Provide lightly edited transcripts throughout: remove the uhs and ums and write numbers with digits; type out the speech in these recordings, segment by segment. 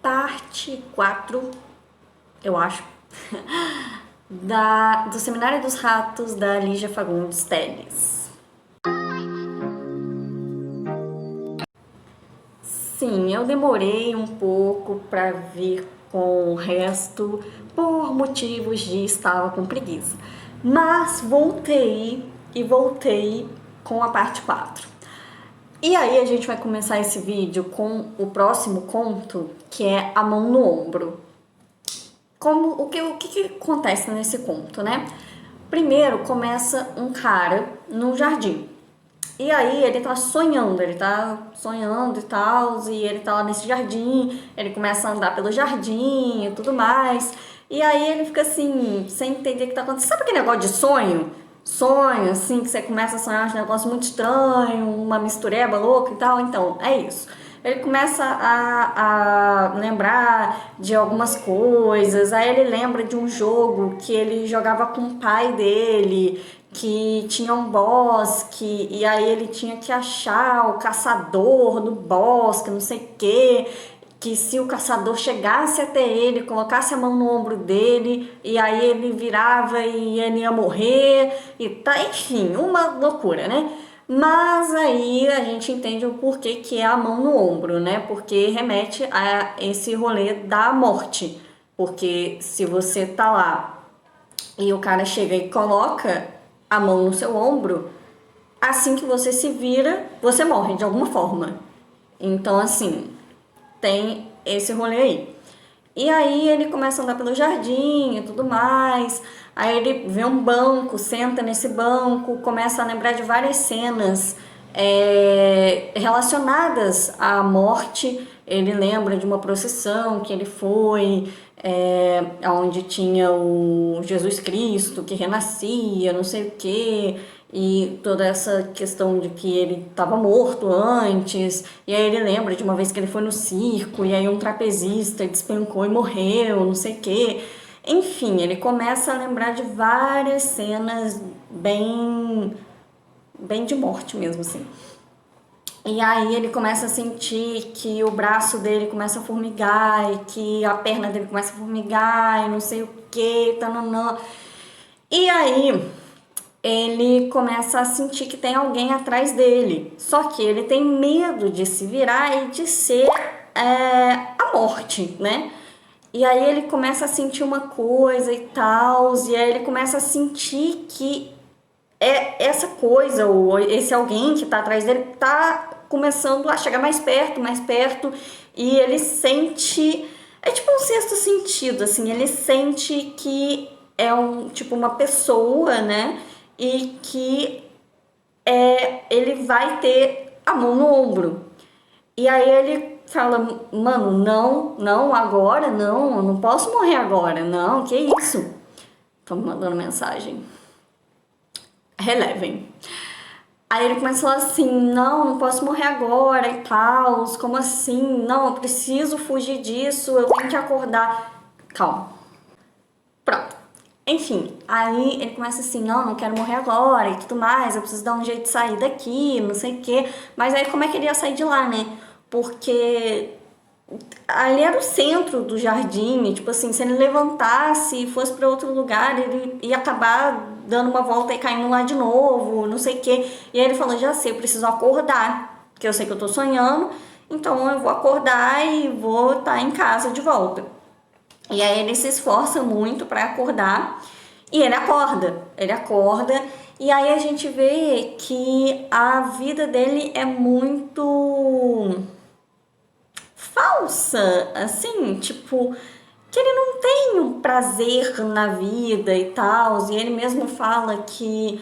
parte 4, eu acho, do Seminário dos Ratos da Lígia Fagundes Telles. Sim, eu demorei um pouco para vir com o resto por motivos de estava com preguiça, mas voltei com a parte 4. E aí a gente vai começar esse vídeo com o próximo conto, que é A Mão no Ombro. O que acontece nesse conto, né? Primeiro começa um cara no jardim. E aí ele tá sonhando e tal, e ele tá lá nesse jardim, ele começa a andar pelo jardim e tudo mais. E aí ele fica assim, sem entender o que tá acontecendo. Sabe aquele negócio de sonho? Sonho, assim, que você começa a sonhar um negócio muito estranho, uma mistureba louca e tal. Então, é isso. Ele começa a lembrar de algumas coisas, aí ele lembra de um jogo que ele jogava com o pai dele, que tinha um bosque, e aí ele tinha que achar o caçador no bosque, não sei o quê, que se o caçador chegasse até ele, colocasse a mão no ombro dele, e aí ele virava e ele ia morrer, e tá, enfim, uma loucura, né? Mas aí a gente entende o porquê que é a mão no ombro, né? Porque remete a esse rolê da morte. Porque se você tá lá e o cara chega e coloca a mão no seu ombro, assim que você se vira, você morre de alguma forma. Então, assim, tem esse rolê aí. E aí ele começa a andar pelo jardim e tudo mais. Aí ele vê um banco, senta nesse banco, começa a lembrar de várias cenas relacionadas à morte. Ele lembra de uma procissão que ele foi, onde tinha o Jesus Cristo que renascia, não sei o quê, e toda essa questão de que ele estava morto antes, e aí ele lembra de uma vez que ele foi no circo, e aí um trapezista despencou e morreu, não sei o quê. Enfim, ele começa a lembrar de várias cenas bem de morte mesmo, assim. E aí ele começa a sentir que o braço dele começa a formigar, e que a perna dele começa a formigar, e não sei o que, tananã. E aí ele começa a sentir que tem alguém atrás dele. Só que ele tem medo de se virar e de ser a morte, né? E aí ele começa a sentir uma coisa e tal, e aí ele começa a sentir que essa coisa, ou esse alguém que tá atrás dele, tá começando a chegar mais perto, e ele sente, é tipo um sexto sentido, assim, ele sente que é tipo uma pessoa, né, e que ele vai ter a mão no ombro. E aí ele fala, mano, não, agora, não, eu não posso morrer agora, não, que isso? Tô mandando mensagem. Relevem. Aí ele começa a falar assim, não posso morrer agora e tal, como assim? Não, eu preciso fugir disso, eu tenho que acordar. Calma. Pronto. Enfim, aí ele começa assim, não quero morrer agora e tudo mais, eu preciso dar um jeito de sair daqui, não sei o quê. Mas aí como é que ele ia sair de lá, né? Porque ali era o centro do jardim, e, tipo assim, se ele levantasse e fosse para outro lugar, ele ia acabar dando uma volta e caindo lá de novo, não sei o quê. E aí ele falou, já sei, eu preciso acordar, porque eu sei que eu tô sonhando, então eu vou acordar e vou estar em casa de volta. E aí ele se esforça muito para acordar, e ele acorda, e aí a gente vê que a vida dele é muito falsa, assim, tipo, que ele não tem um prazer na vida e tal, e ele mesmo fala que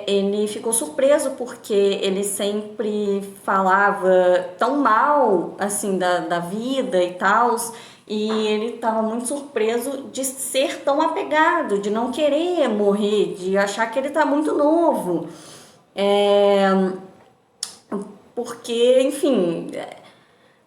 ele ficou surpreso porque ele sempre falava tão mal, assim, da vida e tal, e ele estava muito surpreso de ser tão apegado, de não querer morrer, de achar que ele está muito novo. Porque, enfim,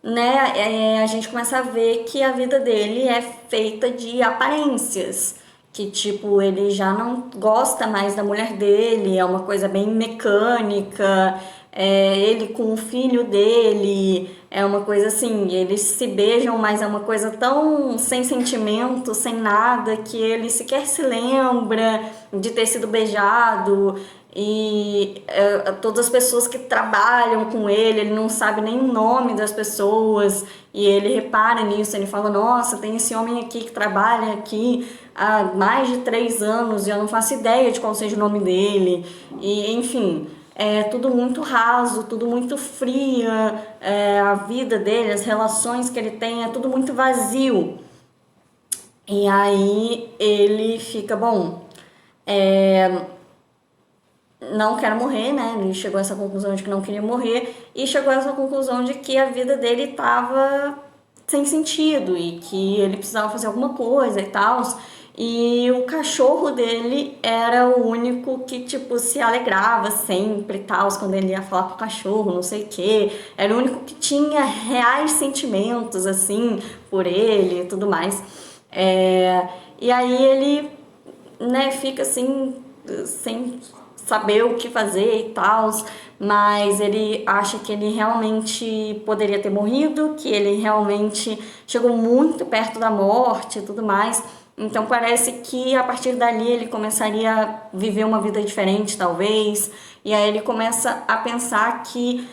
né, a gente começa a ver que a vida dele é feita de aparências, que tipo, ele já não gosta mais da mulher dele, é uma coisa bem mecânica, ele com o filho dele, é uma coisa assim, eles se beijam, mas é uma coisa tão sem sentimento, sem nada, que ele sequer se lembra de ter sido beijado. E todas as pessoas que trabalham com ele não sabe nem o nome das pessoas, e ele repara nisso, ele fala, nossa, tem esse homem aqui que trabalha aqui há mais de 3 anos e eu não faço ideia de qual seja o nome dele, e enfim, é tudo muito raso, tudo muito fria, a vida dele, as relações que ele tem, é tudo muito vazio. E aí ele fica, bom, não quero morrer, né? Ele chegou a essa conclusão de que não queria morrer e chegou a essa conclusão de que a vida dele estava sem sentido e que ele precisava fazer alguma coisa e tal. E o cachorro dele era o único que, tipo, se alegrava sempre e tal, quando ele ia falar com o cachorro, não sei o quê. Era o único que tinha reais sentimentos, assim, por ele e tudo mais. E aí ele, né, fica assim, sem saber o que fazer e tal, mas ele acha que ele realmente poderia ter morrido, que ele realmente chegou muito perto da morte e tudo mais. Então parece que a partir dali ele começaria a viver uma vida diferente, talvez, e aí ele começa a pensar que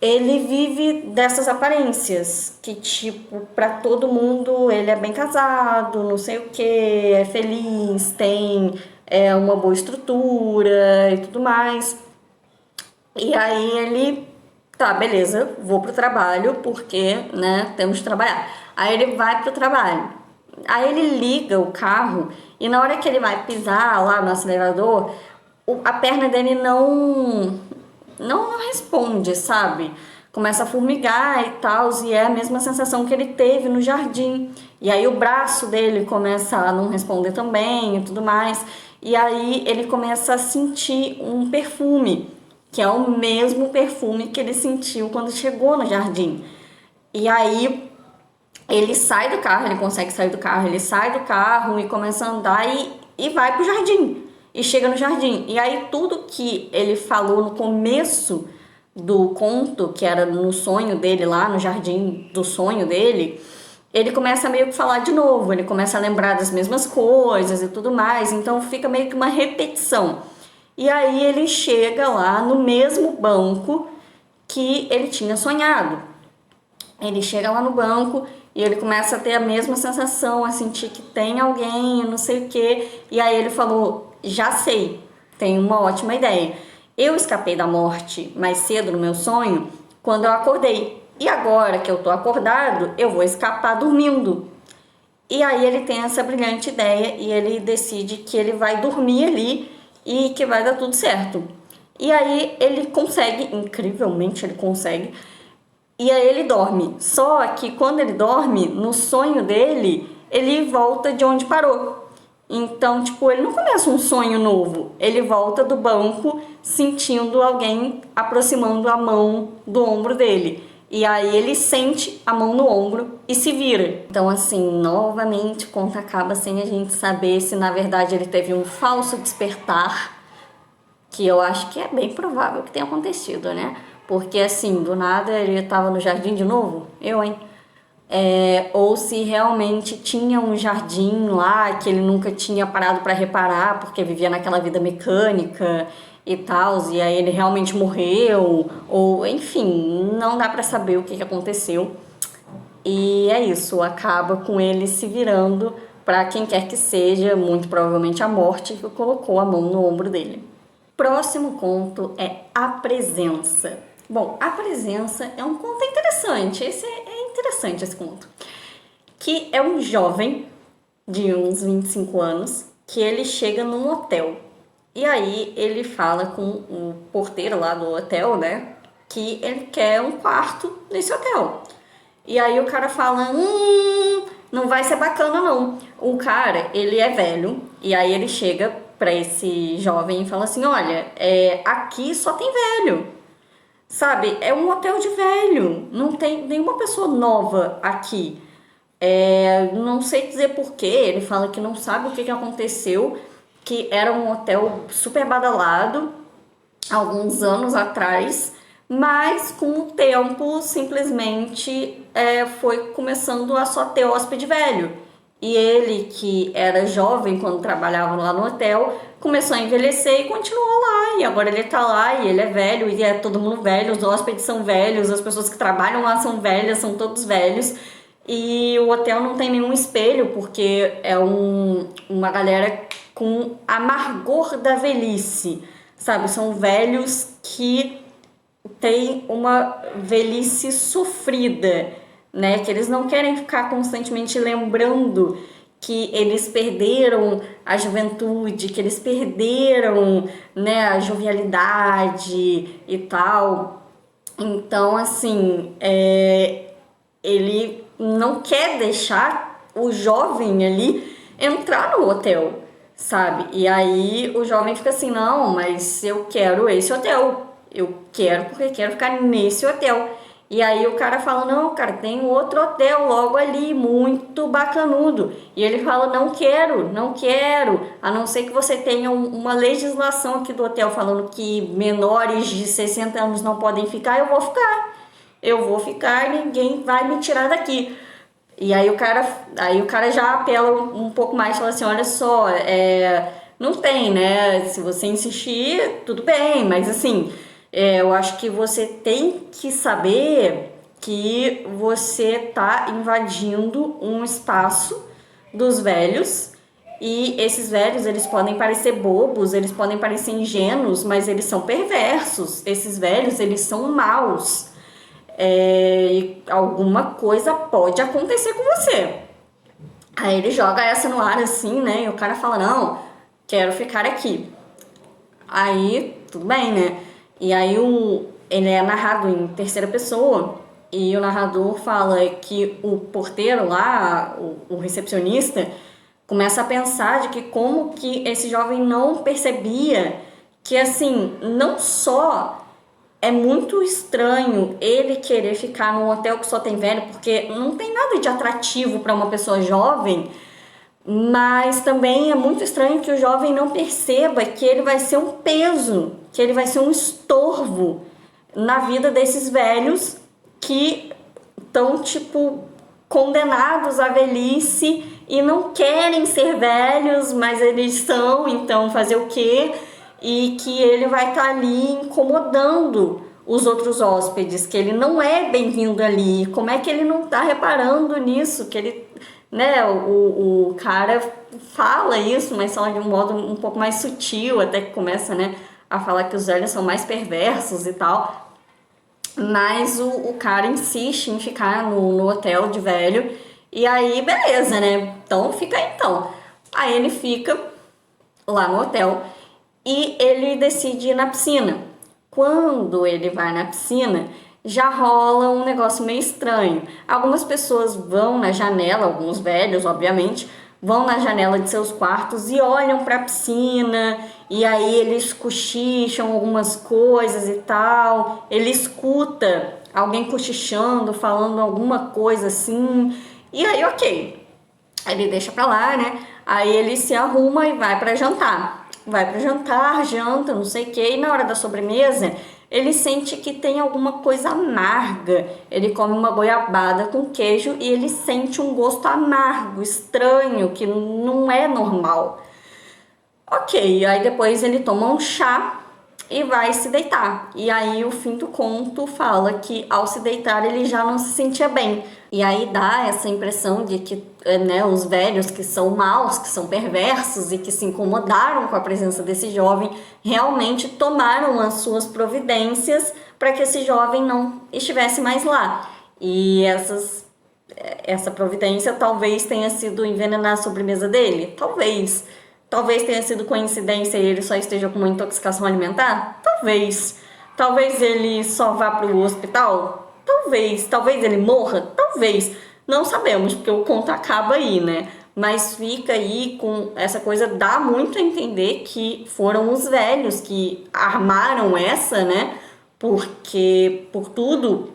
ele vive dessas aparências, que tipo, pra todo mundo ele é bem casado, não sei o que, é feliz, tem uma boa estrutura e tudo mais. E aí ele, tá, beleza, vou pro trabalho porque, né, temos que trabalhar. Aí ele vai pro trabalho. Aí ele liga o carro e na hora que ele vai pisar lá no acelerador, a perna dele não responde, sabe? Começa a formigar e tal, e é a mesma sensação que ele teve no jardim. E aí o braço dele começa a não responder também e tudo mais. E aí ele começa a sentir um perfume, que é o mesmo perfume que ele sentiu quando chegou no jardim. E aí ele sai do carro, ele consegue sair do carro, ele sai do carro e começa a andar e vai pro jardim. E chega no jardim. E aí tudo que ele falou no começo do conto, que era no sonho dele lá, no jardim do sonho dele, ele começa a meio que falar de novo, ele começa a lembrar das mesmas coisas e tudo mais, então fica meio que uma repetição. E aí ele chega lá no mesmo banco que ele tinha sonhado. Ele chega lá no banco e ele começa a ter a mesma sensação, a sentir que tem alguém, não sei o que. E aí ele falou, já sei, tenho uma ótima ideia. Eu escapei da morte mais cedo no meu sonho quando eu acordei. E agora que eu tô acordado, eu vou escapar dormindo. E aí ele tem essa brilhante ideia e ele decide que ele vai dormir ali e que vai dar tudo certo. E aí ele consegue, incrivelmente ele consegue, e aí ele dorme. Só que quando ele dorme, no sonho dele, ele volta de onde parou. Então, tipo, ele não começa um sonho novo. Ele volta do banco sentindo alguém aproximando a mão do ombro dele. E aí ele sente a mão no ombro e se vira. Então, assim, novamente, o conto acaba sem a gente saber se na verdade ele teve um falso despertar, que eu acho que é bem provável que tenha acontecido, né? Porque, assim, do nada ele estava no jardim de novo. Hein? Ou se realmente tinha um jardim lá que ele nunca tinha parado para reparar porque vivia naquela vida mecânica e tal, e aí ele realmente morreu, ou enfim, não dá para saber o que aconteceu. E é isso, acaba com ele se virando para quem quer que seja, muito provavelmente a morte, que colocou a mão no ombro dele. Próximo conto é A Presença. Bom, A Presença é um conto interessante, é interessante esse conto. Que é um jovem de uns 25 anos que ele chega num hotel. E aí ele fala com o porteiro lá do hotel, né? Que ele quer um quarto nesse hotel. E aí o cara fala, não vai ser bacana não. O cara, ele é velho, e aí ele chega pra esse jovem e fala assim, olha, aqui só tem velho. Sabe, é um hotel de velho, não tem nenhuma pessoa nova aqui. Não sei dizer porquê, ele fala que não sabe o que aconteceu, que era um hotel super badalado, alguns anos atrás, mas com o tempo simplesmente foi começando a só ter hóspede velho. E ele, que era jovem quando trabalhava lá no hotel, começou a envelhecer e continuou lá. E agora ele tá lá e ele é velho e é todo mundo velho, os hóspedes são velhos, as pessoas que trabalham lá são velhas, são todos velhos. E o hotel não tem nenhum espelho, porque é uma galera com amargor da velhice, sabe? São velhos que têm uma velhice sofrida, né? Que eles não querem ficar constantemente lembrando que eles perderam a juventude, que eles perderam, né, a jovialidade e tal. Então, assim, ele não quer deixar o jovem ali entrar no hotel, sabe? E aí o jovem fica assim, não, mas eu quero esse hotel. Eu quero porque quero ficar nesse hotel. E aí o cara fala, não, cara, tem outro hotel logo ali, muito bacanudo. E ele fala, não quero, não quero, a não ser que você tenha uma legislação aqui do hotel falando que menores de 60 anos não podem ficar, eu vou ficar. Eu vou ficar, ninguém vai me tirar daqui. E aí o cara já apela um pouco mais, fala assim, olha só, não tem, né? Se você insistir, tudo bem, mas assim, eu acho que você tem que saber que você tá invadindo um espaço dos velhos, e esses velhos, eles podem parecer bobos, eles podem parecer ingênuos, mas eles são perversos. Esses velhos, eles são maus. Alguma coisa pode acontecer com você. Aí ele joga essa no ar assim, né? E o cara fala, não, quero ficar aqui. Aí, tudo bem, né? E aí ele é narrado em terceira pessoa, e o narrador fala que o porteiro lá, o recepcionista, começa a pensar de que como que esse jovem não percebia que, assim, não só é muito estranho ele querer ficar num hotel que só tem velho, porque não tem nada de atrativo para uma pessoa jovem, mas também é muito estranho que o jovem não perceba que ele vai ser um peso, que ele vai ser um estorvo na vida desses velhos que estão, tipo, condenados à velhice e não querem ser velhos, mas eles são, então fazer o quê? E que ele vai estar ali incomodando os outros hóspedes, que ele não é bem-vindo ali. Como é que ele não está reparando nisso? Que ele, né, o cara fala isso, mas só de um modo um pouco mais sutil, até que começa, né, a falar que os velhos são mais perversos e tal. Mas o cara insiste em ficar no hotel de velho, e aí beleza, né? Então fica aí então. Aí ele fica lá no hotel e ele decide ir na piscina. Quando ele vai na piscina, já rola um negócio meio estranho. Algumas pessoas vão na janela, alguns velhos, obviamente, vão na janela de seus quartos e olham para a piscina, e aí eles cochicham algumas coisas e tal. Ele escuta alguém cochichando, falando alguma coisa assim, e aí ok, ele deixa pra lá, né? Aí ele se arruma e vai pra jantar. Vai pra jantar, janta, não sei o que, e na hora da sobremesa ele sente que tem alguma coisa amarga. Ele come uma goiabada com queijo e ele sente um gosto amargo, estranho, que não é normal. Ok, aí depois ele toma um chá e vai se deitar. E aí o fim do conto fala que ao se deitar ele já não se sentia bem. E aí dá essa impressão de que, né, os velhos que são maus, que são perversos e que se incomodaram com a presença desse jovem, realmente tomaram as suas providências para que esse jovem não estivesse mais lá. E essa providência talvez tenha sido envenenar a sobremesa dele? Talvez. Talvez tenha sido coincidência e ele só esteja com uma intoxicação alimentar? Talvez. Talvez ele só vá para o hospital? Talvez. Talvez ele morra? Talvez. Não sabemos, porque o conto acaba aí, né? Mas fica aí com essa coisa, dá muito a entender que foram os velhos que armaram essa, né? Porque, por tudo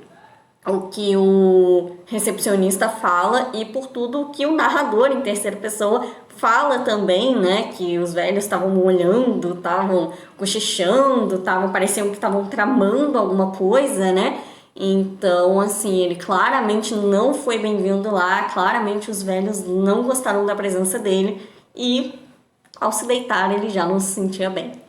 o que o recepcionista fala e por tudo o que o narrador em terceira pessoa fala também, né? Que os velhos estavam olhando, estavam cochichando, pareciam que estavam tramando alguma coisa, né? Então, assim, ele claramente não foi bem-vindo lá, claramente os velhos não gostaram da presença dele e ao se deitar ele já não se sentia bem.